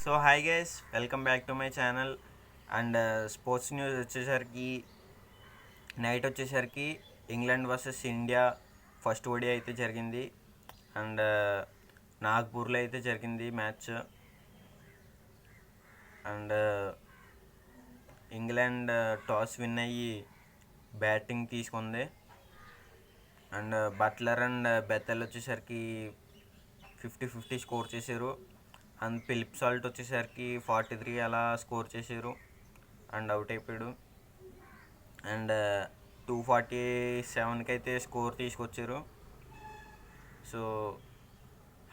So hi guys, welcome back to my channel. And sports news వచ్చేసరికి night వచ్చేసరికి England versus India first ఓడి అయితే జరిగింది. And నాగ్పూర్లో అయితే జరిగింది match. And England toss win అయ్యి batting తీసుకుంది. అండ్ బట్లర్ అండ్ బెతెల్ వచ్చేసరికి 50-50 స్కోర్ చేశారు. అండ్ ఫిలిప్ సాల్ట్ వచ్చేసరికి 43 అలా స్కోర్ చేశారు అండ్ అవుట్ అయిపోయాడు. అండ్ 247కి అయితే స్కోర్ తీసుకొచ్చారు. So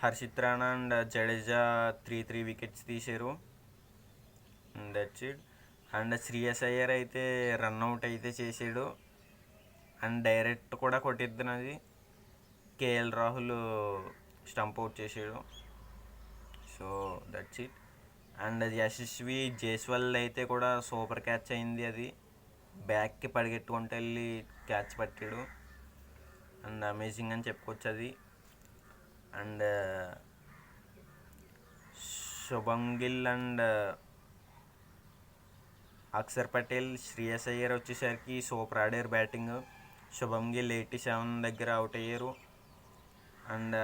Harshit Rana and Jadeja 3 wickets తీశారు. That's it. And Shreyas Iyer అయితే రన్అట్ అయితే చేసాడు. అండ్ డైరెక్ట్ కూడా కొట్టిద్దినది. కేఎల్ రాహుల్ స్టంప్ అవుట్ చేసాడు. So that's it. And Yashasvi Jaiswal అయితే కూడా సూపర్ క్యాచ్ అయింది. అది బ్యాక్కి పరిగెట్టుకుంటూ వెళ్ళి క్యాచ్ పట్టాడు. అండ్ అమేజింగ్ అని చెప్పుకోవచ్చు అది. అండ్ శుభం గిల్ అండ్ అక్షర్ పటేల్, శ్రేయస్ అయ్యర్ వచ్చేసరికి సూపర్ ఆడారు బ్యాటింగ్. శుభం గిల్ 87 దగ్గర అవుట్ అయ్యారు. అండ్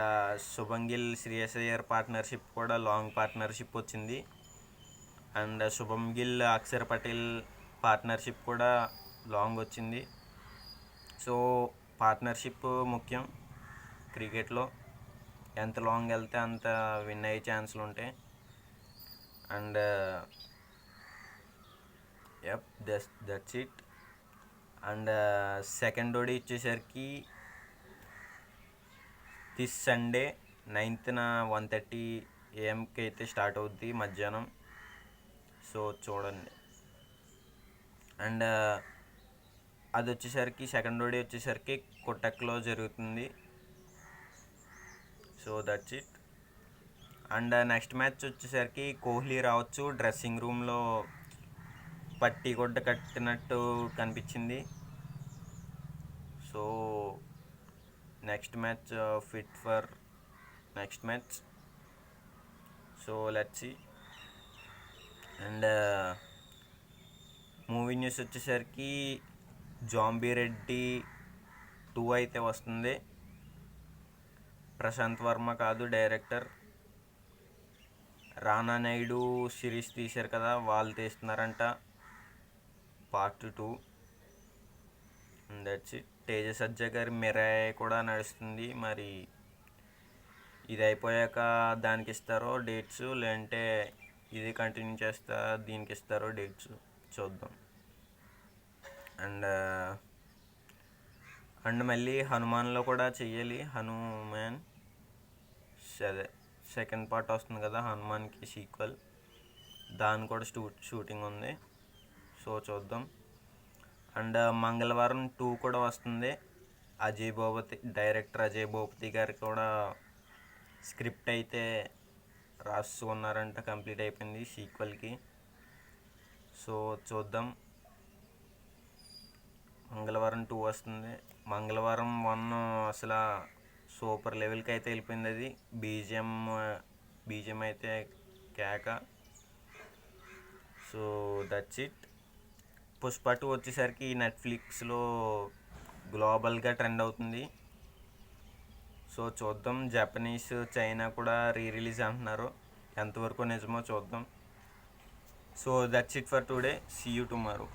శుభం గిల్ శ్రేయస్ అయ్యర్ పార్ట్నర్షిప్ కూడా లాంగ్ పార్ట్నర్షిప్ వచ్చింది. అండ్ శుభం గిల్ అక్షర్ పటేల్ పార్ట్నర్షిప్ కూడా లాంగ్ వచ్చింది. సో పార్ట్నర్షిప్ ముఖ్యం క్రికెట్లో. ఎంత లాంగ్ వెళ్తే అంత విన్ అయ్యే ఛాన్సులు ఉంటాయి. And that's it. And second ODI ఇచ్చేసరికి దిస్ సండే 9th 1:30 AM అయితే స్టార్ట్ అవుద్ది మధ్యాహ్నం. సో చూడండి. అండ్ అది వచ్చేసరికి సెకండ్ ఓడి వచ్చేసరికి కొటక్లో జరుగుతుంది. So that's it. And next match వచ్చేసరికి కోహ్లీ రావచ్చు. డ్రెస్సింగ్ రూమ్లో పట్టి గుడ్డ కట్టినట్టు కనిపించింది. So next match fit for next match. So let's see. And movie news వచ్చేసరికి జాంబీ రెడ్డి 2 అయితే వస్తుంది. ప్రశాంత్ వర్మ కాదు డైరెక్టర్. రానా నాయుడు సిరీస్ తీశారు కదా, వాళ్ళు తీస్తున్నారంట part 2. That's it. Teja Sajja గారి మిరాయ్ కూడా నడుస్తుంది. మరి ఇది అయిపోయాక దానికి ఇస్తారో డేట్స్, లేదంటే ఇది కంటిన్యూ చేస్తా దీనికి ఇస్తారో డేట్స్ చూద్దాం. అండ్ మళ్ళీ హనుమాన్లో కూడా చెయ్యాలి. హనుమాన్ అదే సెకండ్ పార్ట్ వస్తుంది కదా హనుమాన్కి సీక్వెల్, దాని కూడా షూటింగ్ ఉంది. సో చూద్దాం. అండ్ మంగళవారం 2 కూడా వస్తుంది. డైరెక్టర్ అజయ్ భూపతి గారు కూడా స్క్రిప్ట్ అయితే రాసుకున్నారంట, కంప్లీట్ అయిపోయింది సీక్వెల్కి. సో చూద్దాం. మంగళవారం 2 వస్తుంది. మంగళవారం 1 అసలు సూపర్ లెవెల్కి అయితే వెళ్ళిపోయింది. అది బీజిఎం అయితే కేక. So that's it. పుష్ప 2 వచ్చేసరికి నెట్ఫ్లిక్స్లో గ్లోబల్గా ట్రెండ్ అవుతుంది. సో చూద్దాం. జపనీస్, చైనా కూడా రిలీజ్ అంటున్నారు. ఎంతవరకు నిజమో చూద్దాం. So that's it for today. See you tomorrow.